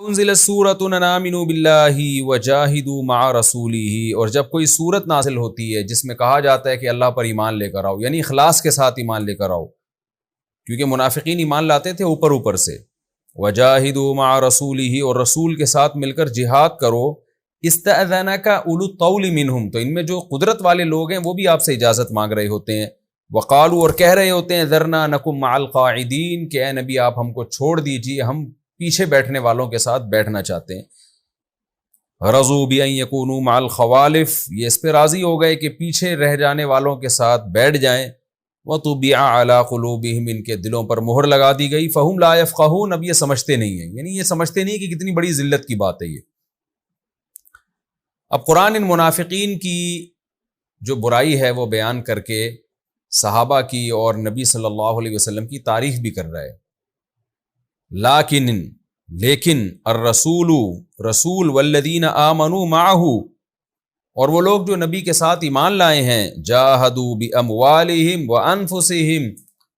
انزلت سورۃ ان آمنوا باللہ وجاہدوا مع رسولہ، اور جب کوئی سورت نازل ہوتی ہے جس میں کہا جاتا ہے کہ اللہ پر ایمان لے کر آؤ، یعنی اخلاص کے ساتھ ایمان لے کر آؤ، کیونکہ منافقین ایمان لاتے تھے اوپر سے، وجاہدوا مع رسولہ، اور رسول کے ساتھ مل کر جہاد کرو، استأذنک اولو الطول منہم، تو ان میں جو قدرت والے لوگ ہیں وہ بھی آپ سے اجازت مانگ رہے ہوتے ہیں، وقالوا، اور کہہ رہے ہوتے ہیں، ذرنا نکم مع القاعدین، کہ اے نبی آپ ہم کو چھوڑ دیجیے، ہم پیچھے بیٹھنے والوں کے ساتھ بیٹھنا چاہتے ہیں۔ رضوا بأن یکونوا مع الخوالف، یہ اس پہ راضی ہو گئے کہ پیچھے رہ جانے والوں کے ساتھ بیٹھ جائیں۔ وطبع علی قلوبہم، ان کے دلوں پر مہر لگا دی گئی، فہم لا یفقہون، اب یہ سمجھتے نہیں ہیں، یعنی یہ سمجھتے نہیں کہ کتنی بڑی ذلت کی بات ہے یہ۔ اب قرآن ان منافقین کی جو برائی ہے وہ بیان کر کے صحابہ کی اور نبی صلی اللہ علیہ وسلم کی تعریف بھی کر رہا ہے۔ لیکن الرسول، رسول، والذین آمنوا معہ، اور وہ لوگ جو نبی کے ساتھ ایمان لائے ہیں، جاہدوا باموالہم وانفسہم،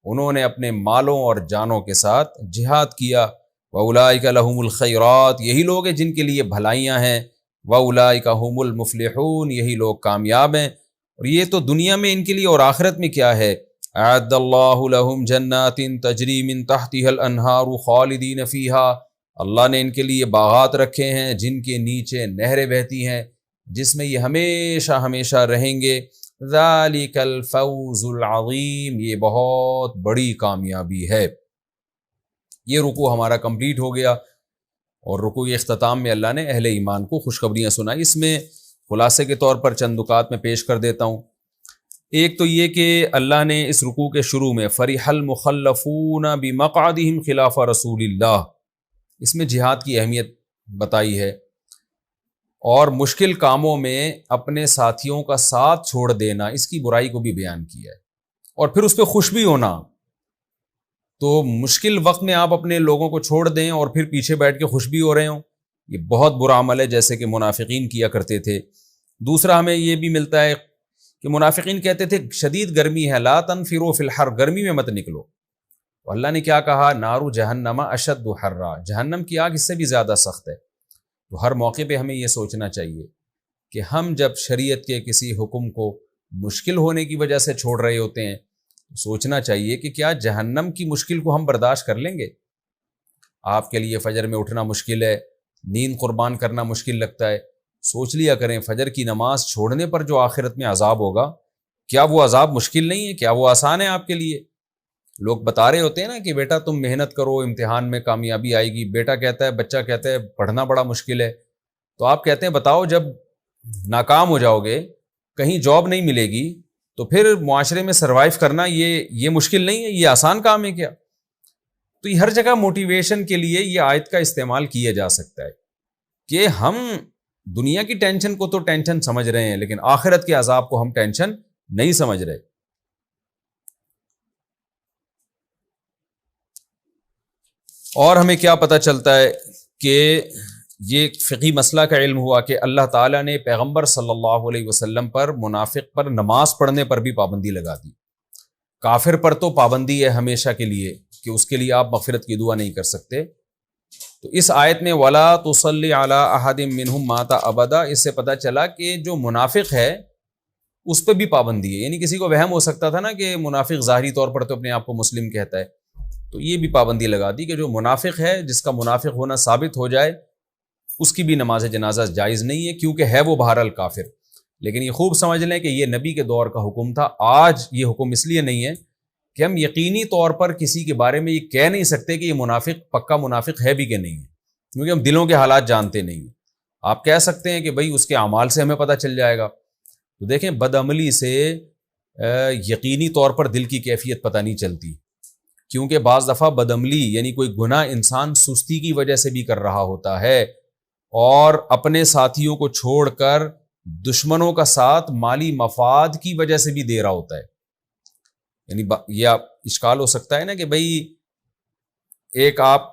انہوں نے اپنے مالوں اور جانوں کے ساتھ جہاد کیا، واولئک لہم الخیرات، یہی لوگ ہیں جن کے لیے بھلائیاں ہیں، واولئک ھم المفلحون، یہی لوگ کامیاب ہیں۔ اور یہ تو دنیا میں ان کے لیے، اور آخرت میں کیا ہے، اعد اللہ لہم جنات تجری من تحتها الانہار خالدین فیہا، اللہ نے ان کے لیے باغات رکھے ہیں جن کے نیچے نہریں بہتی ہیں، جس میں یہ ہمیشہ ہمیشہ رہیں گے۔ ذالک الفوز العظیم، یہ بہت بڑی کامیابی ہے۔ یہ رکوع ہمارا کمپلیٹ ہو گیا، اور رکوع اختتام میں اللہ نے اہل ایمان کو خوشخبریاں سنائی۔ اس میں خلاصے کے طور پر چند نکات میں پیش کر دیتا ہوں۔ ایک تو یہ کہ اللہ نے اس رکوع کے شروع میں فرح المخلفون بمقعدہم خلاف رسول اللہ، اس میں جہاد کی اہمیت بتائی ہے، اور مشکل کاموں میں اپنے ساتھیوں کا ساتھ چھوڑ دینا، اس کی برائی کو بھی بیان کیا ہے، اور پھر اس پہ خوش بھی ہونا۔ تو مشکل وقت میں آپ اپنے لوگوں کو چھوڑ دیں اور پھر پیچھے بیٹھ کے خوش بھی ہو رہے ہوں، یہ بہت برا عمل ہے، جیسے کہ منافقین کیا کرتے تھے۔ دوسرا ہمیں یہ بھی ملتا ہے کہ منافقین کہتے تھے شدید گرمی ہے، لا تنفروا فی الحر، گرمی میں مت نکلو، تو اللہ نے کیا کہا، نار جہنم اشد حرا، جہنم کی آگ اس سے بھی زیادہ سخت ہے۔ تو ہر موقع پہ ہمیں یہ سوچنا چاہیے کہ ہم جب شریعت کے کسی حکم کو مشکل ہونے کی وجہ سے چھوڑ رہے ہوتے ہیں، سوچنا چاہیے کہ کیا جہنم کی مشکل کو ہم برداشت کر لیں گے؟ آپ کے لیے فجر میں اٹھنا مشکل ہے، نیند قربان کرنا مشکل لگتا ہے، سوچ لیا کریں فجر کی نماز چھوڑنے پر جو آخرت میں عذاب ہوگا، کیا وہ عذاب مشکل نہیں ہے؟ کیا وہ آسان ہے آپ کے لیے؟ لوگ بتا رہے ہوتے ہیں نا کہ بیٹا تم محنت کرو، امتحان میں کامیابی آئے گی، بیٹا کہتا ہے، بچہ کہتا ہے پڑھنا بڑا مشکل ہے، تو آپ کہتے ہیں بتاؤ جب ناکام ہو جاؤ گے، کہیں جاب نہیں ملے گی، تو پھر معاشرے میں سروائیو کرنا یہ مشکل نہیں ہے، یہ آسان کام ہے کیا؟ تو یہ ہر جگہ موٹیویشن کے لیے یہ آیت کا استعمال کیا جا سکتا ہے کہ ہم دنیا کی ٹینشن کو تو ٹینشن سمجھ رہے ہیں، لیکن آخرت کے عذاب کو ہم ٹینشن نہیں سمجھ رہے۔ اور ہمیں کیا پتہ چلتا ہے کہ یہ فقہی مسئلہ کا علم ہوا کہ اللہ تعالیٰ نے پیغمبر صلی اللہ علیہ وسلم پر، منافق پر نماز پڑھنے پر بھی پابندی لگا دی۔ کافر پر تو پابندی ہے ہمیشہ کے لیے کہ اس کے لیے آپ مغفرت کی دعا نہیں کر سکتے۔ تو اس آیت میں وَلَا تُصَلِّ عَلَىٰ أَحَدٍ مِّنْهُمْ مَاتَ أَبَدًا، اس سے پتہ چلا کہ جو منافق ہے اس پہ بھی پابندی ہے، یعنی کسی کو وہم ہو سکتا تھا نا کہ منافق ظاہری طور پر تو اپنے آپ کو مسلم کہتا ہے، تو یہ بھی پابندی لگا دی کہ جو منافق ہے، جس کا منافق ہونا ثابت ہو جائے، اس کی بھی نماز جنازہ جائز نہیں ہے، کیونکہ ہے وہ بہرحال کافر۔ لیکن یہ خوب سمجھ لیں کہ یہ نبی کے دور کا حکم تھا، آج یہ حکم اس لیے نہیں ہے کہ ہم یقینی طور پر کسی کے بارے میں یہ کہہ نہیں سکتے کہ یہ منافق پکا منافق ہے بھی کہ نہیں ہے، کیونکہ ہم دلوں کے حالات جانتے نہیں ہیں۔ آپ کہہ سکتے ہیں کہ بھئی اس کے اعمال سے ہمیں پتہ چل جائے گا، تو دیکھیں بدعملی سے یقینی طور پر دل کی کیفیت پتہ نہیں چلتی، کیونکہ بعض دفعہ بدعملی یعنی کوئی گناہ انسان سستی کی وجہ سے بھی کر رہا ہوتا ہے، اور اپنے ساتھیوں کو چھوڑ کر دشمنوں کا ساتھ مالی مفاد کی وجہ سے بھی دے رہا ہوتا ہے۔ یعنی یہ اشکال ہو سکتا ہے نا کہ بھئی ایک آپ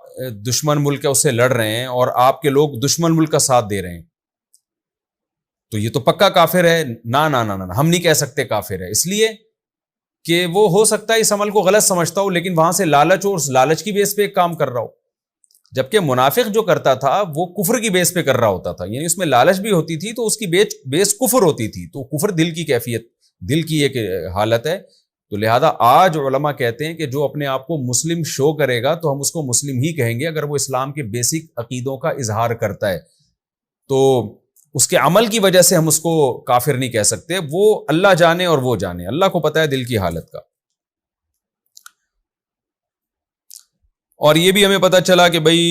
دشمن ملک ہے اس سے لڑ رہے ہیں اور آپ کے لوگ دشمن ملک کا ساتھ دے رہے ہیں، تو یہ تو پکا کافر ہے۔ نا نا نا نا، ہم نہیں کہہ سکتے کافر ہے، اس لیے کہ وہ ہو سکتا ہے اس عمل کو غلط سمجھتا ہو، لیکن وہاں سے لالچ اور لالچ کی بیس پہ ایک کام کر رہا ہو۔ جبکہ منافق جو کرتا تھا وہ کفر کی بیس پہ کر رہا ہوتا تھا، یعنی اس میں لالچ بھی ہوتی تھی تو اس کی بیس کفر ہوتی تھی، تو کفر دل کی کیفیت، دل کی ایک حالت ہے. تو لہذا آج علماء کہتے ہیں کہ جو اپنے آپ کو مسلم شو کرے گا تو ہم اس کو مسلم ہی کہیں گے اگر وہ اسلام کے بیسک عقیدوں کا اظہار کرتا ہے، تو اس کے عمل کی وجہ سے ہم اس کو کافر نہیں کہہ سکتے. وہ اللہ جانے اور وہ جانے، اللہ کو پتہ ہے دل کی حالت کا. اور یہ بھی ہمیں پتہ چلا کہ بھئی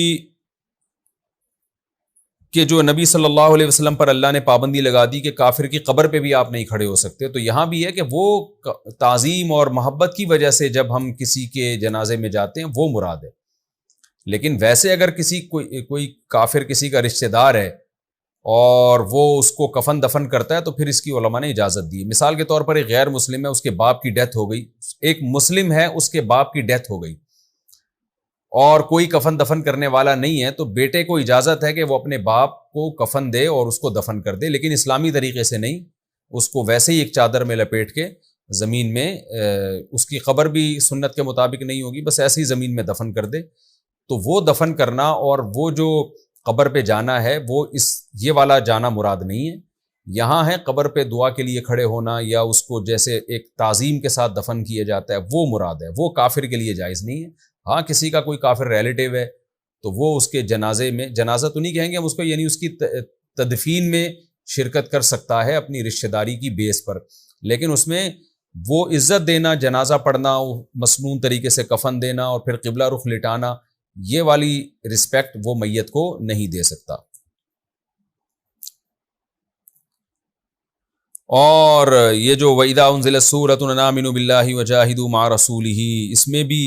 کہ جو نبی صلی اللہ علیہ وسلم پر اللہ نے پابندی لگا دی کہ کافر کی قبر پہ بھی آپ نہیں کھڑے ہو سکتے، تو یہاں بھی ہے کہ وہ تعظیم اور محبت کی وجہ سے جب ہم کسی کے جنازے میں جاتے ہیں وہ مراد ہے. لیکن ویسے اگر کوئی کافر کسی کا رشتہ دار ہے اور وہ اس کو کفن دفن کرتا ہے تو پھر اس کی علماء نے اجازت دی. مثال کے طور پر ایک غیر مسلم ہے، اس کے باپ کی ڈیتھ ہو گئی، ایک مسلم ہے اس کے باپ کی ڈیتھ ہو گئی اور کوئی کفن دفن کرنے والا نہیں ہے، تو بیٹے کو اجازت ہے کہ وہ اپنے باپ کو کفن دے اور اس کو دفن کر دے، لیکن اسلامی طریقے سے نہیں. اس کو ویسے ہی ایک چادر میں لپیٹ کے زمین میں، اس کی قبر بھی سنت کے مطابق نہیں ہوگی، بس ایسے ہی زمین میں دفن کر دے. تو وہ دفن کرنا اور وہ جو قبر پہ جانا ہے وہ یہ والا جانا مراد نہیں ہے. یہاں ہے قبر پہ دعا کے لیے کھڑے ہونا یا اس کو جیسے ایک تعظیم کے ساتھ دفن کیا جاتا ہے وہ مراد ہے، وہ کافر کے لیے جائز نہیں ہے. ہاں کسی کا کوئی کافر ریلیٹیو ہے تو وہ اس کے جنازے میں، جنازہ تو نہیں کہیں گے ہم اس کو، یعنی اس کی تدفین میں شرکت کر سکتا ہے اپنی رشتہ داری کی بیس پر، لیکن اس میں وہ عزت دینا، جنازہ پڑھنا، مسنون طریقے سے کفن دینا اور پھر قبلہ رخ لٹانا، یہ والی رسپیکٹ وہ میت کو نہیں دے سکتا. اور یہ جو وَإِذَا أُنزِلَتْ سُورَةٌ أَنْ آمِنُوا بِاللَّهِ وَجَاهِدُوا مَعَ رَسُولِهِ، اس میں بھی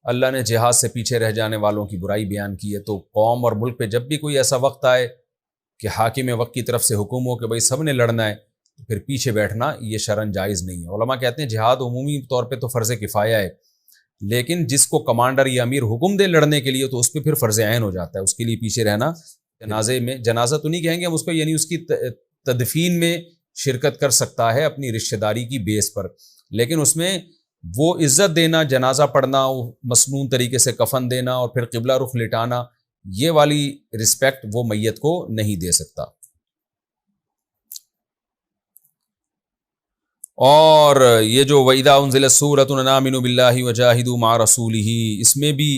اللہ نے جہاد سے پیچھے رہ جانے والوں کی برائی بیان کی ہے. تو قوم اور ملک پہ جب بھی کوئی ایسا وقت آئے کہ حاکم وقت کی طرف سے حکم ہو کہ بھئی سب نے لڑنا ہے، تو پھر پیچھے بیٹھنا یہ شرعاً جائز نہیں ہے. علماء کہتے ہیں جہاد عمومی طور پہ تو فرض کفایہ ہے، لیکن جس کو کمانڈر یا امیر حکم دے لڑنے کے لیے تو اس پہ پھر فرض عین ہو جاتا ہے، اس کے لیے پیچھے رہنا. جنازے میں، جنازہ تو نہیں کہیں گے ہم اس کو، یعنی اس کی تدفین میں شرکت کر سکتا ہے اپنی رشتہ داری کی بیس پر، لیکن اس میں وہ عزت دینا، جنازہ پڑھنا، مسنون طریقے سے کفن دینا اور پھر قبلہ رخ لٹانا، یہ والی رسپیکٹ وہ میت کو نہیں دے سکتا. اور یہ جو وَإِذَا أُنزِلَتْ سُورَةٌ أَنْ آمِنُوا بِاللَّهِ وَجَاهِدُوا مَعَ رَسُولِهِ، اس میں بھی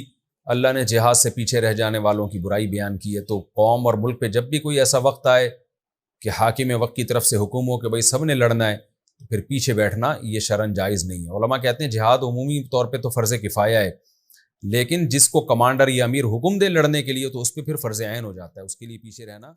اللہ نے جہاد سے پیچھے رہ جانے والوں کی برائی بیان کی ہے. تو قوم اور ملک پہ جب بھی کوئی ایسا وقت آئے کہ حاکم وقت کی طرف سے حکم ہو کہ بھئی سب نے لڑنا ہے، تو پھر پیچھے بیٹھنا یہ شرعاً جائز نہیں ہے. علماء کہتے ہیں جہاد عمومی طور پہ تو فرض کفایہ ہے، لیکن جس کو کمانڈر یا امیر حکم دے لڑنے کے لیے تو اس پہ پھر فرض عین ہو جاتا ہے، اس کے لیے پیچھے رہنا